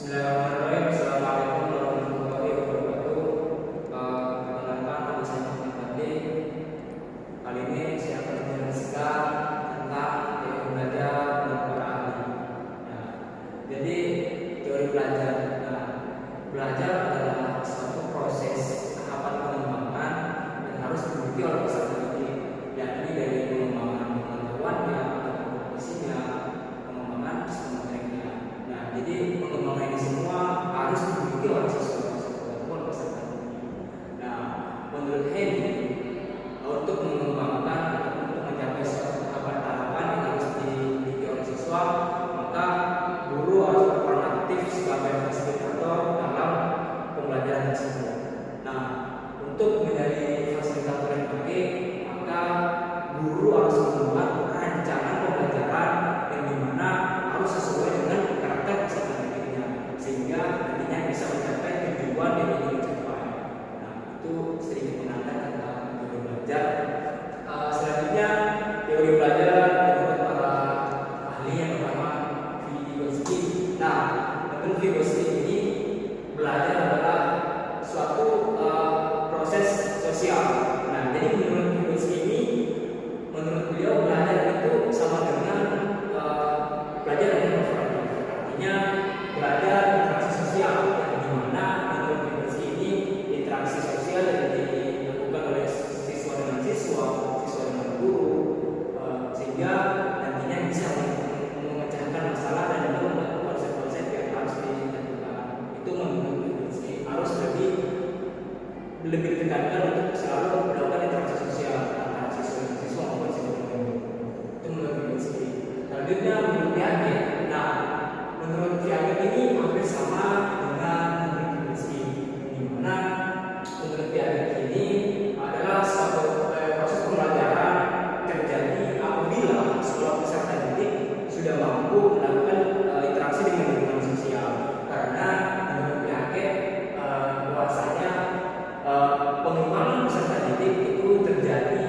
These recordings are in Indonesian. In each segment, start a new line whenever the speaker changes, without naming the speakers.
Bismillahirrahmanirrahim. Assalamualaikum warahmatullahi wabarakatuh. Perkenalkan, nama saya Muhammad Fadli. Kali ini saya akan menjelaskan tentang teori belajar dan para ahli. Nah, jadi teori belajar. Nah, belajar adalah suatu proses tahapan pengembangan yang harus diikuti oleh peserta didik, yakni dari pengembangan pengetahuannya atau kompetisinya, pengembangan psikometriknya. Nah, jadi pengembangan ini semua harus diikuti oleh siswa ataupun peserta didik. Nah, menurut Henry, untuk mengembangkan atau untuk mencapai suatu tahapan yang harus dimiliki oleh siswa, maka guru harus berperan aktif sebagai fasilitator dalam pembelajaran tersebut. Nah, untuk menjadi fasilitator yang baik, maka guru harus membuat rancangan pembelajaran yang dimana harus sesuai dengan karakter peserta didiknya, sehingga nantinya bisa mencapai tujuan yang ingin dicapai. Nah, itu sedikit mengenai tentang teori belajar. Selanjutnya teori belajar menurut para ahli yang pertama Vygotsky. Nah, menurut Vygotsky ini belajar adalah suatu proses sosial. Nah, jadi menurut Vygotsky ini, menurut beliau belajar itu sama dengan belajar dengan kooperatif. Artinya belajar interaksi sosial, yang dimana menurut Vygotsky ini interaksi sosial yang dilakukan oleh siswa dengan siswa dengan guru, sehingga nantinya bisa memecahkan masalah dan juga membuat konsep-konsep yang harus ditentukan. Itu menurut Vygotsky harus lebih ditekankan untuk selalu melakukan interaksi sosial antara siswa dengan siswa maupun siswa dengan guru. Itu menurut Vygotsky. Selanjutnya menurut Piaget. Nah, menurut Piaget ini hampir sama dengan menurut Vygotsky, di mana menurut Piaget ini adalah suatu proses pembelajaran terjadi apabila sekolah peserta didik sudah mampu melakukan interaksi dengan lingkungan sosial. Karena menurut Piaget bahwasanya pengembangan peserta didik itu terjadi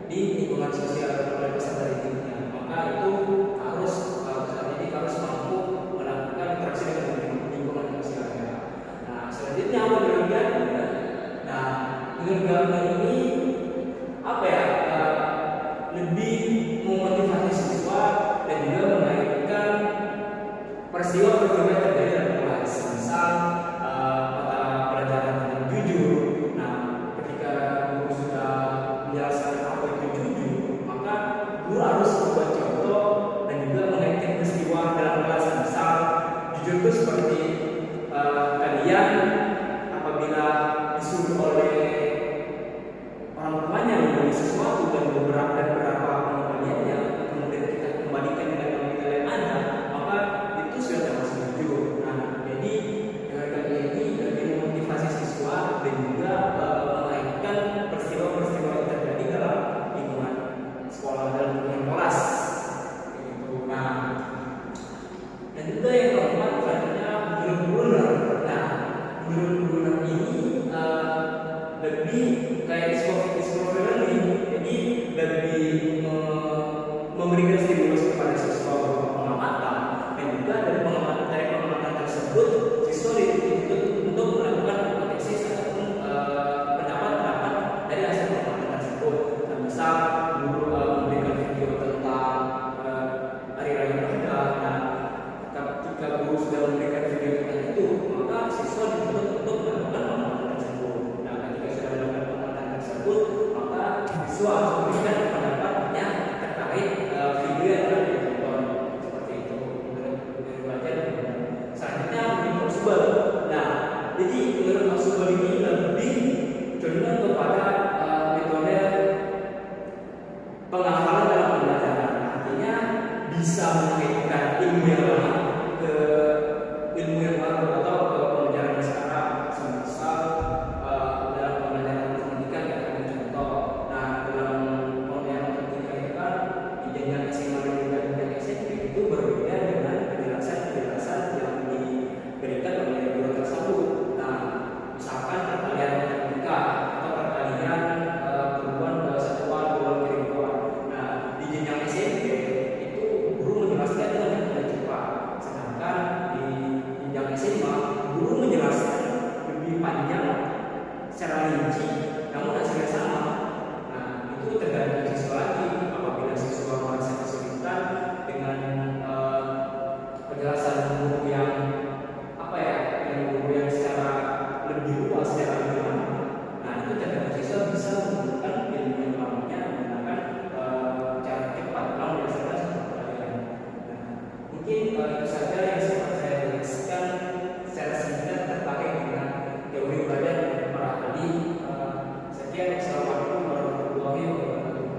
di lingkungan sosial oleh peserta didiknya. Maka itu harus peserta didik harus mampu melakukan interaksi dengan lingkungan sosialnya. Nah, selanjutnya menurut Gardner. Nah, menurut Gardner ini apa ya? Lebih memotivasi siswa dan juga mengaitkan peristiwa-peristiwa yang terjadi dalam kelas. Misal mata pelajaran tentang jujur. Nah, ketika guru sudah menjelaskan apa itu jujur, maka guru harus membuat contoh dan juga mengaitkan peristiwa dalam kelas. Misal jujur itu seperti kalian apabila disuruh oleh orang tuanya membeli sesuatu dan beberapa pengembaliannya, kemudian kita kembalikan dengan uang kita yang ada, maka itu sudah termasuk jujur. Nah, jadi teori ini lebih memotivasi siswa dan juga mengaitkan peristiwa-peristiwa yang terjadi dalam lingkungan sekolah, dalam lingkungan kelas. Gitu. Nah, dan juga yang keempat selanjutnya menurut Brunner. Nah, menurut Brunner ini lebih kayak discovery learning, jadi lebih memberikan stimulus kepada siswa berupa pengamatan, dan juga dari pengamatan tersebut siswa dituntut untuk melakukan hipotesis ataupun pendapat-pendapat dari hasil pengamatan tersebut. Nah, misal guru memberikan video tentang hari raya Ramadan. Nah, ketika guru sudah memberikan video tentang itu, maka siswa dituntut untuk melakukan pengamatan tersebut. Nah, ketika sudah melakukan pengamatan tersebut, maka siswa harus memberikan pendapatnya terkait video yang telah ditonton. Seperti itu menurut belajar. Selanjutnya menurut Maxwell. Nah, jadi menurut Maxwell ini lebih condong kepada metode penghafalan dalam pembelajaran. Artinya bisa mengaitkan ilmu yang lama ke ilmu yang baru atau ke pembelajaran sekarang. secara rinci, namun hasilnya sama. Nah, itu tergantung siswa lagi. Apabila siswa merasa kesulitan dengan penjelasan guru yang guru yang secara lebih luas, secara lebih lama, nah itu tergantung siswa bisa menggunakan ilmu yang lamanya menggunakan cara cepat kalau berdasarkan satu pelajaran. Nah, mungkin itu saja yang sempat saya jelaskan secara singkat terkait dengan teori belajar para ahli. Sekian, assalamualaikum warahmatullahi wabarakatuh.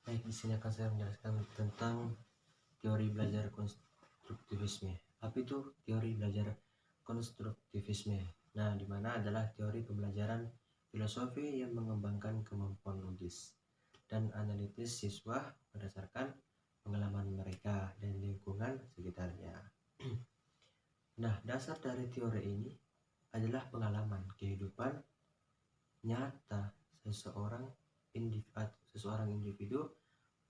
Baik, di sini akan saya menjelaskan tentang teori belajar konstruktivisme. Apa itu teori belajar konstruktivisme? Nah, di mana adalah teori pembelajaran filosofi yang mengembangkan kemampuan logis dan analitis siswa berdasarkan pengalaman mereka dan lingkungan sekitarnya. Nah, dasar dari teori ini adalah pengalaman kehidupan nyata seseorang individu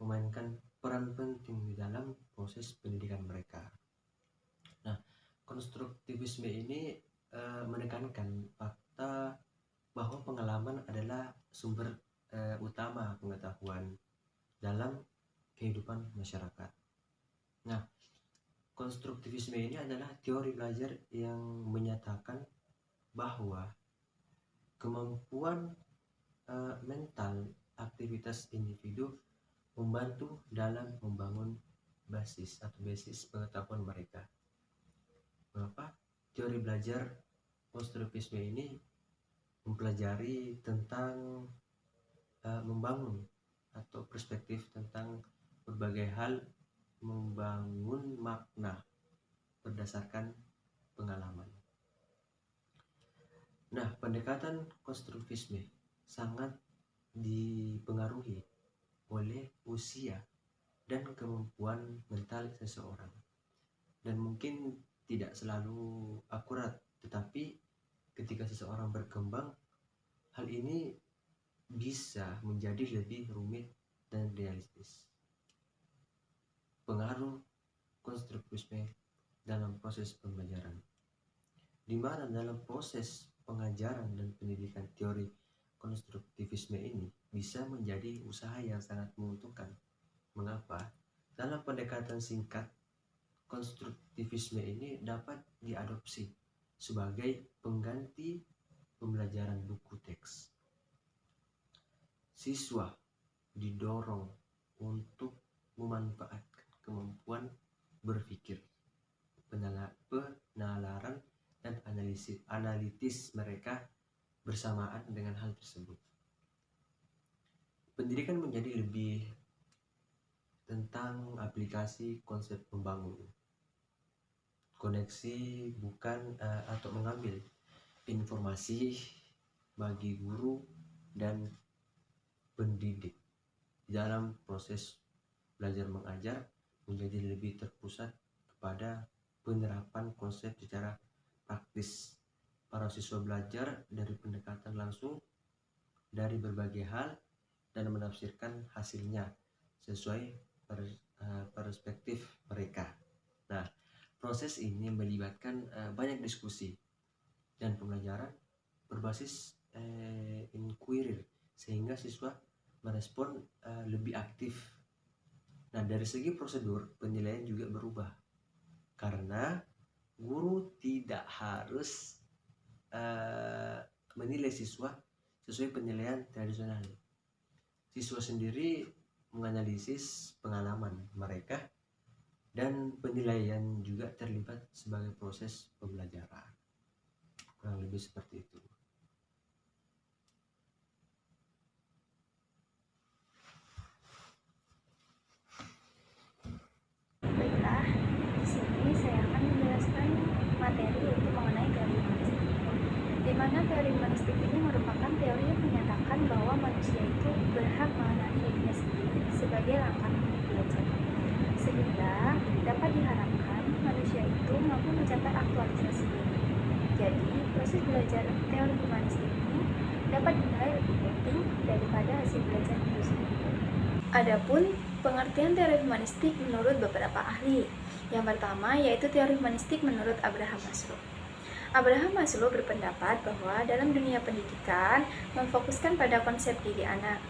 memainkan peran penting di dalam proses pendidikan mereka. Nah, konstruktivisme ini menekankan fakta bahwa pengalaman adalah sumber utama pengetahuan dalam kehidupan masyarakat. Nah, konstruktivisme ini adalah teori belajar yang menyatakan bahwa kemampuan mental aktivitas individu membantu dalam membangun basis pengetahuan mereka. Mengapa teori belajar konstruktivisme ini mempelajari tentang membangun atau perspektif tentang berbagai hal, membangun makna berdasarkan pengalaman. Nah, pendekatan konstruktivisme sangat dipengaruhi oleh usia dan kemampuan mental seseorang, dan mungkin tidak selalu akurat, tetapi ketika seseorang berkembang, hal ini bisa menjadi lebih rumit dan realistis. Pengaruh konstruktivisme dalam proses pembelajaran, di mana dalam proses pengajaran dan pendidikan teori konstruktivisme ini bisa menjadi usaha yang sangat menguntungkan. Mengapa? Dalam pendekatan singkat, konstruktivisme ini dapat diadopsi sebagai pengganti pembelajaran buku teks. Siswa didorong untuk memanfaatkan kemampuan berpikir, penalaran, dan analitis mereka bersamaan dengan hal tersebut. Pendidikan menjadi lebih tentang aplikasi konsep membangun koneksi bukan atau mengambil informasi bagi guru dan pendidik. Dalam proses belajar mengajar menjadi lebih terpusat kepada penerapan konsep secara praktis. Para siswa belajar dari pendekatan langsung dari berbagai hal dan menafsirkan hasilnya sesuai perspektif mereka. Nah, proses ini melibatkan banyak diskusi dan pembelajaran berbasis inquiry, sehingga siswa merespon lebih aktif. Nah, dari segi prosedur, penilaian juga berubah karena guru tidak harus menilai siswa sesuai penilaian tradisional. Siswa sendiri menganalisis pengalaman mereka dan penilaian juga terlibat sebagai proses pembelajaran. Kurang lebih seperti itu.
Baiklah, di sini saya akan menjelaskan materi yaitu mengenai teori humanistik. Di mana teori humanistik ini merupakan teori yang menyatakan bahwa manusia itu berhak mengenali dirinya sendiri sebagai langkah untuk belajar, sehingga dapat diharapkan manusia itu mampu mencapai aktualisasi diri. Jadi, proses belajar teori humanistik ini dapat dinilai lebih penting daripada hasil belajar itu sendiri. Adapun pengertian teori humanistik menurut beberapa ahli. Yang pertama yaitu teori humanistik menurut Abraham Maslow. Abraham Maslow berpendapat bahwa dalam dunia pendidikan memfokuskan pada konsep diri anak.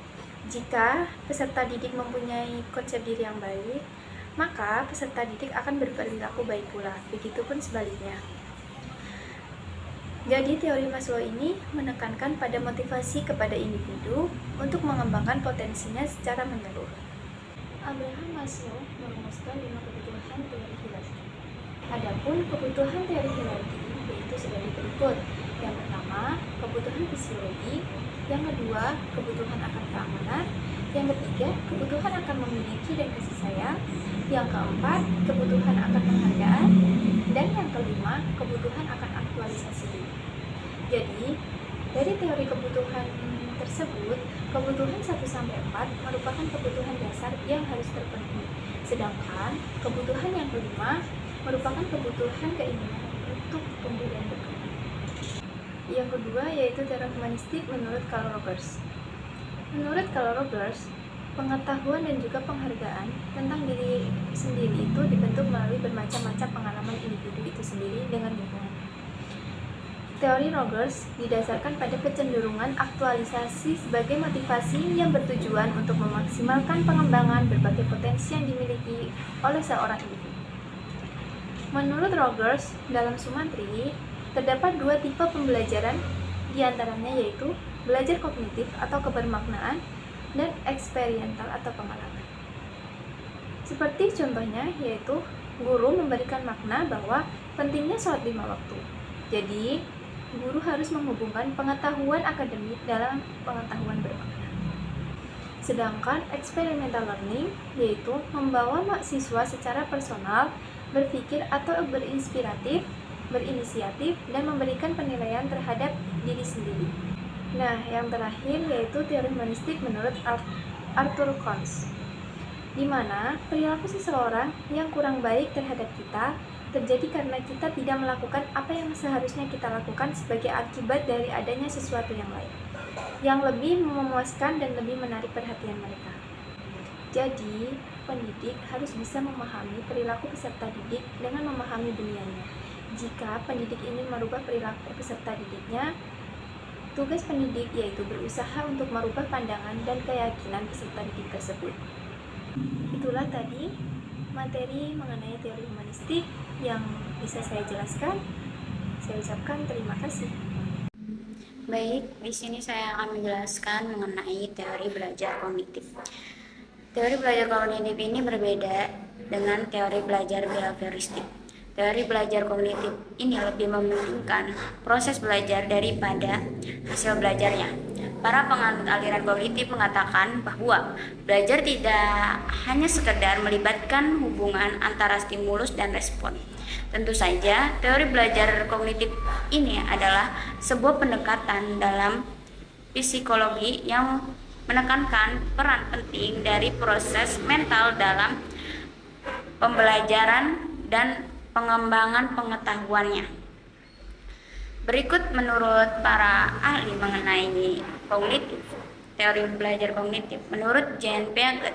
Jika peserta didik mempunyai konsep diri yang baik, maka peserta didik akan berperilaku baik pula. Begitupun sebaliknya. Jadi teori Maslow ini menekankan pada motivasi kepada individu untuk mengembangkan potensinya secara menyeluruh. Abraham Maslow merumuskan 5 kebutuhan teori hierarki. Adapun kebutuhan teori hierarki yaitu sebagai berikut. Yang pertama, kebutuhan fisiologi. Yang kedua, kebutuhan akan keamanan. Yang ketiga, kebutuhan akan memiliki dan kasih sayang. Yang keempat, kebutuhan akan penghargaan. Dan yang kelima, kebutuhan akan aktualisasi diri. Jadi, dari teori kebutuhan tersebut, kebutuhan 1-4 merupakan kebutuhan dasar yang harus terpenuhi. Sedangkan kebutuhan yang kelima merupakan kebutuhan keinginan untuk tumbuh dan berkembang. Yang kedua yaitu teori humanistik menurut Carl Rogers. Menurut Carl Rogers, pengetahuan dan juga penghargaan tentang diri sendiri itu dibentuk melalui bermacam-macam pengalaman individu itu sendiri dengan lingkungan. Teori Rogers didasarkan pada kecenderungan aktualisasi sebagai motivasi yang bertujuan untuk memaksimalkan pengembangan berbagai potensi yang dimiliki oleh seorang individu. Menurut Rogers, dalam Sumantri terdapat 2 tipe pembelajaran, diantaranya yaitu belajar kognitif atau kebermaknaan dan eksperiental atau pengalaman. Seperti contohnya yaitu guru memberikan makna bahwa pentingnya sholat 5 waktu. Jadi, guru harus menghubungkan pengetahuan akademik dalam pengetahuan bermakna. Sedangkan experimental learning yaitu membawa mahasiswa secara personal berpikir atau berinspiratif, berinisiatif, dan memberikan penilaian terhadap diri sendiri. Nah, yang terakhir yaitu teori humanistik menurut Arthur Kohns, di mana perilaku seseorang yang kurang baik terhadap kita terjadi karena kita tidak melakukan apa yang seharusnya kita lakukan sebagai akibat dari adanya sesuatu yang lain, yang lebih memuaskan dan lebih menarik perhatian mereka. Jadi, pendidik harus bisa memahami perilaku peserta didik dengan memahami dunianya. Jika pendidik ingin merubah perilaku peserta didiknya, tugas pendidik yaitu berusaha untuk merubah pandangan dan keyakinan peserta didik tersebut. Itulah tadi materi mengenai teori humanistik yang bisa saya jelaskan. Saya ucapkan terima kasih.
Baik, di sini saya akan menjelaskan mengenai teori belajar kognitif. Teori belajar kognitif ini berbeda dengan teori belajar behavioristik. Teori belajar kognitif ini lebih mementingkan proses belajar daripada hasil belajarnya. Para penganut aliran kognitif mengatakan bahwa belajar tidak hanya sekedar melibatkan hubungan antara stimulus dan respon. Tentu saja, teori belajar kognitif ini adalah sebuah pendekatan dalam psikologi yang menekankan peran penting dari proses mental dalam pembelajaran dan pengembangan pengetahuannya. Berikut menurut para ahli mengenai kognitif, teori belajar kognitif. Menurut Jean Piaget,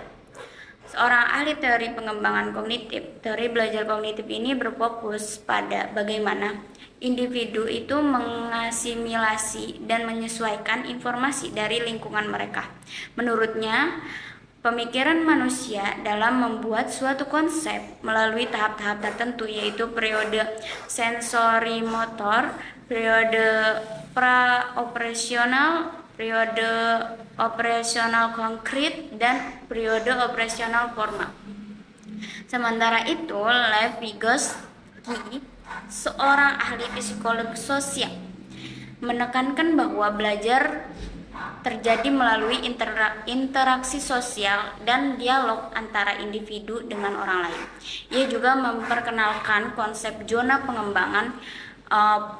seorang ahli teori pengembangan kognitif, teori belajar kognitif ini berfokus pada bagaimana individu itu mengasimilasi dan menyesuaikan informasi dari lingkungan mereka. Menurutnya, pemikiran manusia dalam membuat suatu konsep melalui tahap-tahap tertentu, yaitu periode sensorimotor, periode pra-operasional, periode operasional konkret, dan periode operasional formal. Sementara itu, Lev Vygotsky, seorang ahli psikologi sosial, menekankan bahwa belajar terjadi melalui interaksi sosial dan dialog antara individu dengan orang lain. Ia juga memperkenalkan konsep zona pengembangan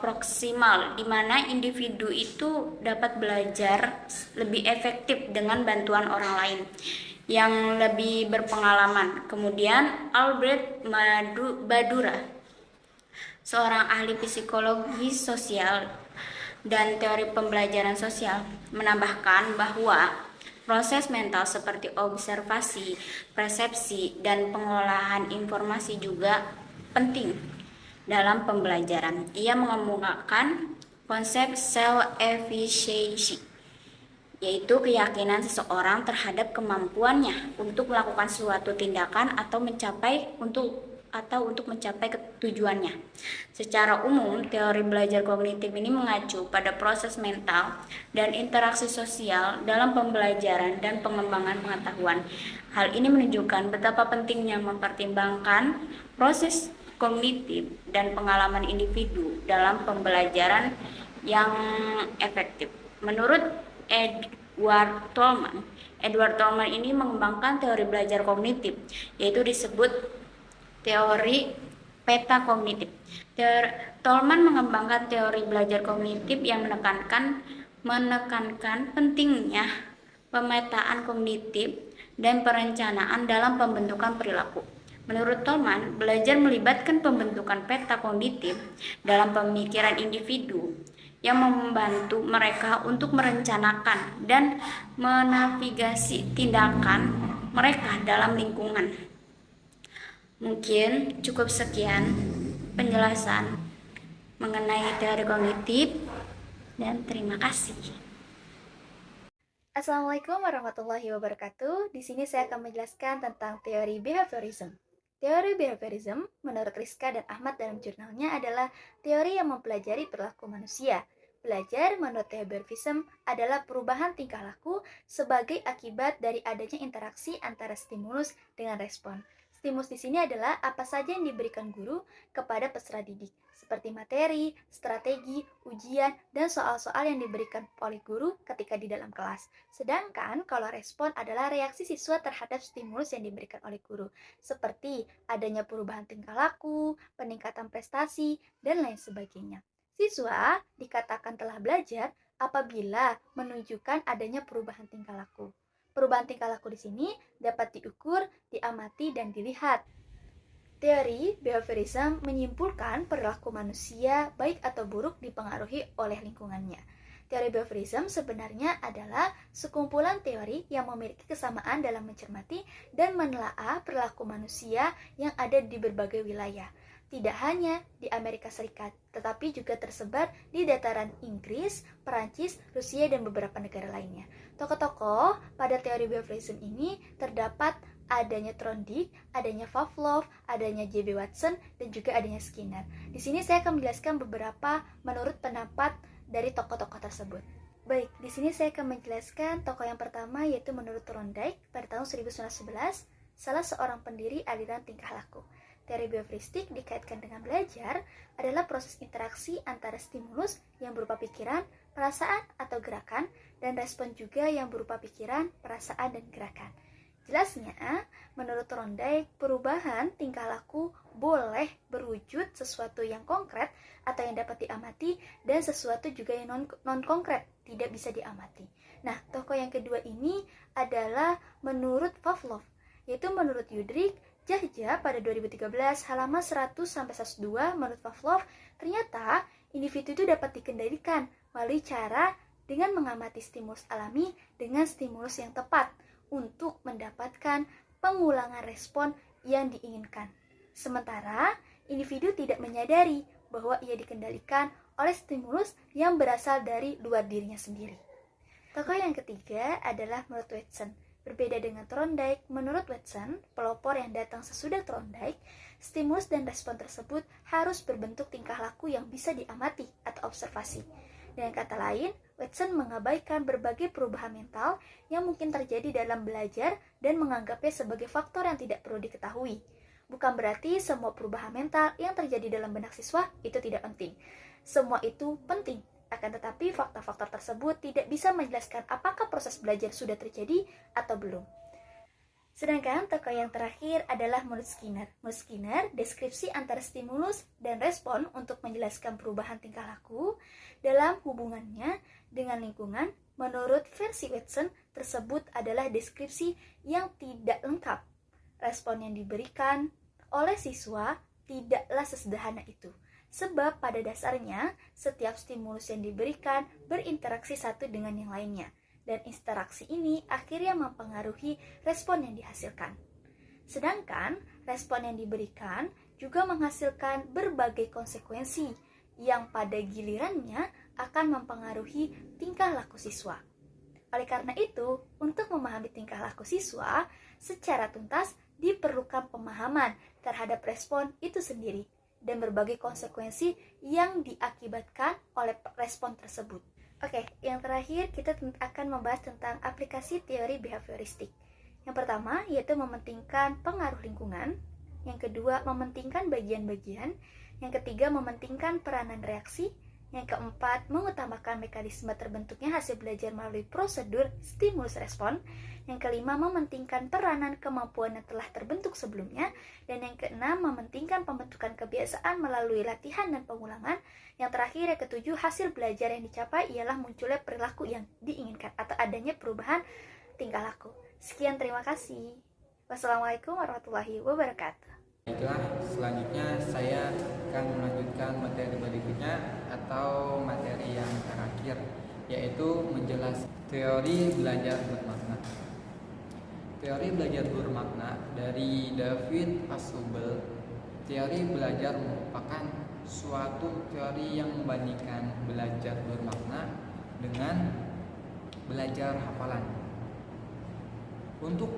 proksimal, di mana individu itu dapat belajar lebih efektif dengan bantuan orang lain yang lebih berpengalaman. Kemudian Albert Bandura, seorang ahli psikologi sosial dan teori pembelajaran sosial, menambahkan bahwa Proses mental seperti observasi, persepsi, dan pengolahan informasi juga penting dalam pembelajaran. Ia mengemukakan konsep self-efficacy, yaitu keyakinan seseorang terhadap kemampuannya untuk melakukan suatu tindakan atau untuk mencapai tujuannya. Secara umum, teori belajar kognitif ini mengacu pada proses mental dan interaksi sosial dalam pembelajaran dan pengembangan pengetahuan. Hal ini menunjukkan betapa pentingnya mempertimbangkan proses kognitif dan pengalaman individu dalam pembelajaran yang efektif. Menurut Edward Tolman ini mengembangkan teori belajar kognitif, yaitu disebut teori petakognitif. Tolman mengembangkan teori belajar kognitif yang menekankan pentingnya pemetaan kognitif dan perencanaan dalam pembentukan perilaku. Menurut Tolman, belajar melibatkan pembentukan peta kognitif dalam pemikiran individu yang membantu mereka untuk merencanakan dan menavigasi tindakan mereka dalam lingkungan. Mungkin cukup sekian penjelasan mengenai teori kognitif, dan terima kasih.
Assalamualaikum warahmatullahi wabarakatuh. Di sini saya akan menjelaskan tentang teori behaviorism. Teori behaviorism menurut Rizka dan Ahmad dalam jurnalnya adalah teori yang mempelajari perilaku manusia. Belajar menurut teori behaviorism adalah perubahan tingkah laku sebagai akibat dari adanya interaksi antara stimulus dengan respon. Stimulus di sini adalah apa saja yang diberikan guru kepada peserta didik, seperti materi, strategi, ujian, dan soal-soal yang diberikan oleh guru ketika di dalam kelas. Sedangkan kalau respon adalah reaksi siswa terhadap stimulus yang diberikan oleh guru, seperti adanya perubahan tingkah laku, peningkatan prestasi, dan lain sebagainya. Siswa dikatakan telah belajar apabila menunjukkan adanya perubahan tingkah laku. Perubahan tingkah laku di sini dapat diukur, diamati, dan dilihat. Teori behaviorism menyimpulkan perilaku manusia baik atau buruk dipengaruhi oleh lingkungannya. Teori behaviorism sebenarnya adalah sekumpulan teori yang memiliki kesamaan dalam mencermati dan menelaah perilaku manusia yang ada di berbagai wilayah. Tidak hanya di Amerika Serikat, tetapi juga tersebar di dataran Inggris, Perancis, Rusia, dan beberapa negara lainnya. Tokoh-tokoh pada teori behaviorism ini terdapat adanya Trondijk, adanya Pavlov, adanya J.B. Watson, dan juga adanya Skinner. Di sini saya akan menjelaskan beberapa menurut pendapat dari tokoh-tokoh tersebut. Baik, di sini saya akan menjelaskan tokoh yang pertama yaitu menurut Trondijk pada tahun 1911, salah seorang pendiri aliran tingkah laku. Teori behavioristik dikaitkan dengan belajar adalah proses interaksi antara stimulus yang berupa pikiran, perasaan, atau gerakan, dan respon juga yang berupa pikiran, perasaan, dan gerakan. Jelasnya, menurut Trondijk, perubahan tingkah laku boleh berwujud sesuatu yang konkret atau yang dapat diamati, dan sesuatu juga yang non-konkret, tidak bisa diamati. Nah, tokoh yang kedua ini adalah menurut Pavlov, yaitu menurut Judrik Jahja pada 2013 halaman 100-102 menurut Pavlov, ternyata individu itu dapat dikendalikan melalui cara dengan mengamati stimulus alami dengan stimulus yang tepat untuk mendapatkan pengulangan respon yang diinginkan. Sementara individu tidak menyadari bahwa ia dikendalikan oleh stimulus yang berasal dari luar dirinya sendiri. Tokoh yang ketiga adalah menurut Watson. Berbeda dengan Trondijk, menurut Watson, pelopor yang datang sesudah Trondijk, stimulus dan respon tersebut harus berbentuk tingkah laku yang bisa diamati atau observasi. Dengan kata lain, Watson mengabaikan berbagai perubahan mental yang mungkin terjadi dalam belajar dan menganggapnya sebagai faktor yang tidak perlu diketahui. Bukan berarti semua perubahan mental yang terjadi dalam benak siswa itu tidak penting. Semua itu penting. Akan tetapi faktor-faktor tersebut tidak bisa menjelaskan apakah proses belajar sudah terjadi atau belum. Sedangkan tokoh yang terakhir adalah menurut Skinner. Menurut Skinner, deskripsi antara stimulus dan respon untuk menjelaskan perubahan tingkah laku dalam hubungannya dengan lingkungan, menurut versi Watson tersebut adalah deskripsi yang tidak lengkap. Respon yang diberikan oleh siswa tidaklah sesederhana itu. Sebab pada dasarnya, setiap stimulus yang diberikan berinteraksi satu dengan yang lainnya. dan interaksi ini akhirnya mempengaruhi respon yang dihasilkan. Sedangkan respon yang diberikan juga menghasilkan berbagai konsekuensi yang pada gilirannya akan mempengaruhi tingkah laku siswa. Oleh karena itu, untuk memahami tingkah laku siswa secara tuntas diperlukan pemahaman terhadap respon itu sendiri dan berbagai konsekuensi yang diakibatkan oleh respon tersebut. Oke, yang terakhir kita akan membahas tentang aplikasi teori behavioristik. Yang pertama yaitu mementingkan pengaruh lingkungan, yang kedua mementingkan bagian-bagian, yang ketiga mementingkan peranan reaksi, yang keempat mengutamakan mekanisme terbentuknya hasil belajar melalui prosedur stimulus respon, yang kelima mementingkan peranan kemampuan yang telah terbentuk sebelumnya, dan yang keenam mementingkan pembentukan kebiasaan melalui latihan dan pengulangan. Yang terakhir, yang ketujuh, hasil belajar yang dicapai ialah munculnya perilaku yang diinginkan atau adanya perubahan tingkah laku. Sekian, terima kasih. Wassalamualaikum warahmatullahi wabarakatuh.
Baiklah, selanjutnya saya akan melanjutkan materi berikutnya atau materi yang terakhir, yaitu menjelaskan teori belajar bermakna. Teori belajar bermakna dari David Ausubel. Teori belajar merupakan suatu teori yang membandingkan belajar bermakna dengan belajar hafalan. Untuk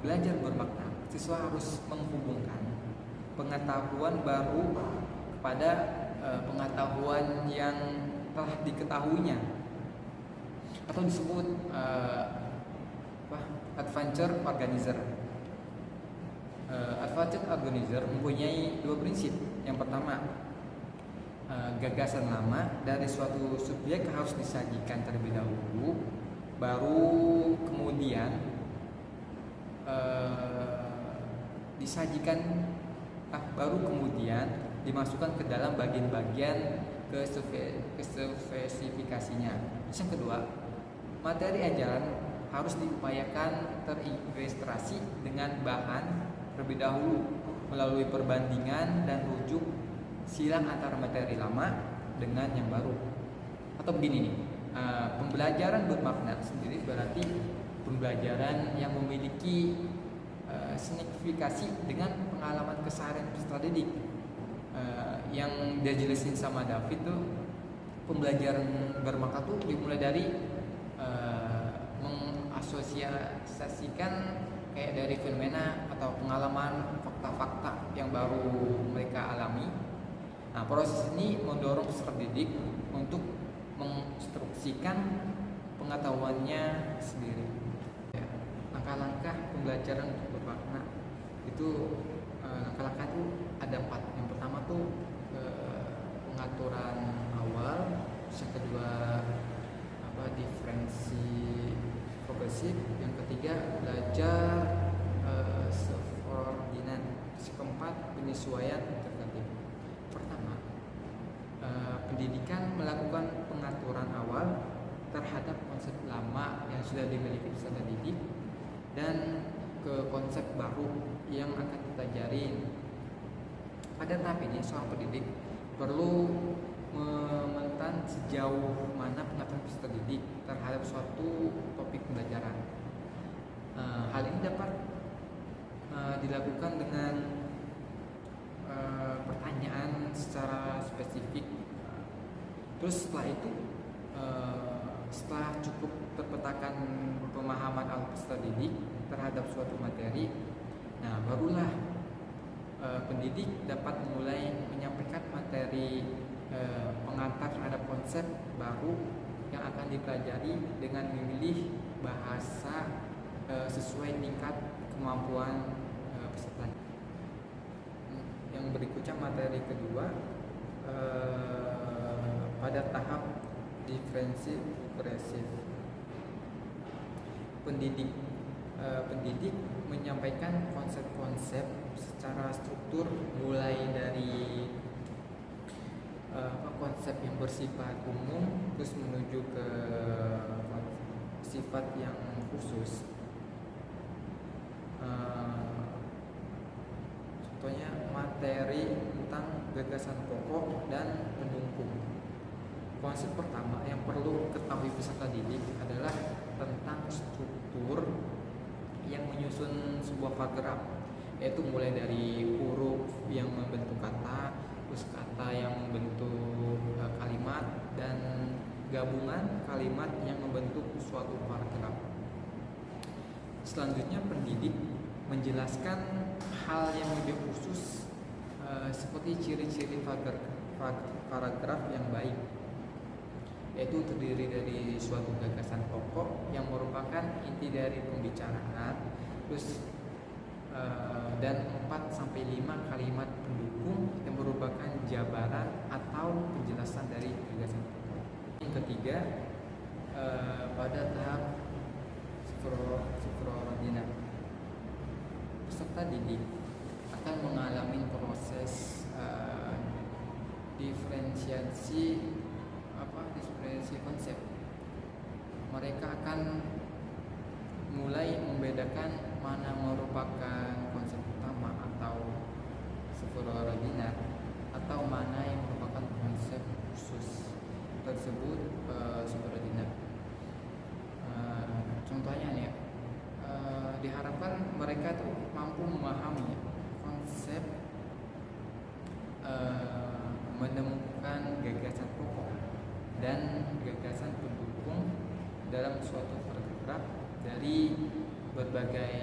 belajar bermakna, siswa harus menghubungkan pengetahuan baru kepada pengetahuan yang telah diketahuinya, atau disebut adventure organizer. Adventure organizer mempunyai dua prinsip. Yang pertama, gagasan lama dari suatu subjek harus disajikan terlebih dahulu, baru kemudian dimasukkan ke dalam bagian-bagian ke spesifikasinya. Yang kedua, materi ajaran harus diupayakan terilustrasi dengan bahan terlebih dahulu melalui perbandingan dan rujuk silang antara materi lama dengan yang baru. Atau begini nih, pembelajaran bermakna sendiri berarti pembelajaran yang memiliki signifikasi dengan pengalaman keseharian peserta didik. Yang dia jelasin sama David tuh, pembelajaran bermakna tuh dimulai dari mengasosiasikan kayak dari fenomena atau pengalaman fakta-fakta yang baru mereka alami. Nah, proses ini mendorong peserta didik untuk menginstruksikan pengetahuannya sendiri. Langkah-langkah pembelajaran bermakna itu, langkah-langkah itu ada 4. Yang pertama tuh pengaturan awal, yang kedua diferensi progresif, yang ketiga belajar subordinat, yang keempat penyesuaian integratif. Pertama, pendidikan melakukan pengaturan awal terhadap konsep lama yang sudah dimiliki peserta didik dan ke konsep baru yang akan dipelajari. Pada tahap ini, seorang pendidik perlu memetan sejauh mana pengetahuan peserta didik terhadap suatu topik pembelajaran. Hal ini dapat dilakukan dengan pertanyaan secara spesifik. Terus setelah itu, setelah cukup terpetakan pemahaman peserta didik terhadap suatu materi, nah barulah pendidik dapat mulai menyampaikan materi pengantar terhadap konsep baru yang akan dipelajari dengan memilih bahasa sesuai tingkat kemampuan peserta. Yang berikutnya materi kedua, pada tahap diferensi progresif. Pendidik menyampaikan konsep-konsep secara struktur, mulai dari konsep yang bersifat umum terus menuju ke sifat yang khusus. Contohnya materi tentang gagasan pokok dan pendukung.
Konsep pertama yang perlu ketahui peserta didik adalah tentang struktur yang menyusun sebuah paragraf, yaitu mulai dari huruf yang membentuk kata, terus kata yang membentuk kalimat, dan gabungan kalimat yang membentuk suatu paragraf. Selanjutnya pendidik menjelaskan hal yang lebih khusus seperti ciri-ciri paragraf yang baik, yaitu terdiri dari suatu gagasan pokok yang merupakan inti dari pembicaraan, terus dan 4-5 kalimat pendukung yang merupakan jabaran atau penjelasan dari gagasan pokok. Yang ketiga, pada tahap sufrorodina, peserta didik akan mengalami proses diferensiasi konsep. Mereka akan mulai membedakan mana merupakan konsep utama atau subordinat atau mana yang merupakan konsep khusus tersebut subordinat. Contohnya nih, diharapkan mereka tuh mampu memahami konsep menemukan gagasan pokok dan gagasan pendukung dalam suatu paragraf dari berbagai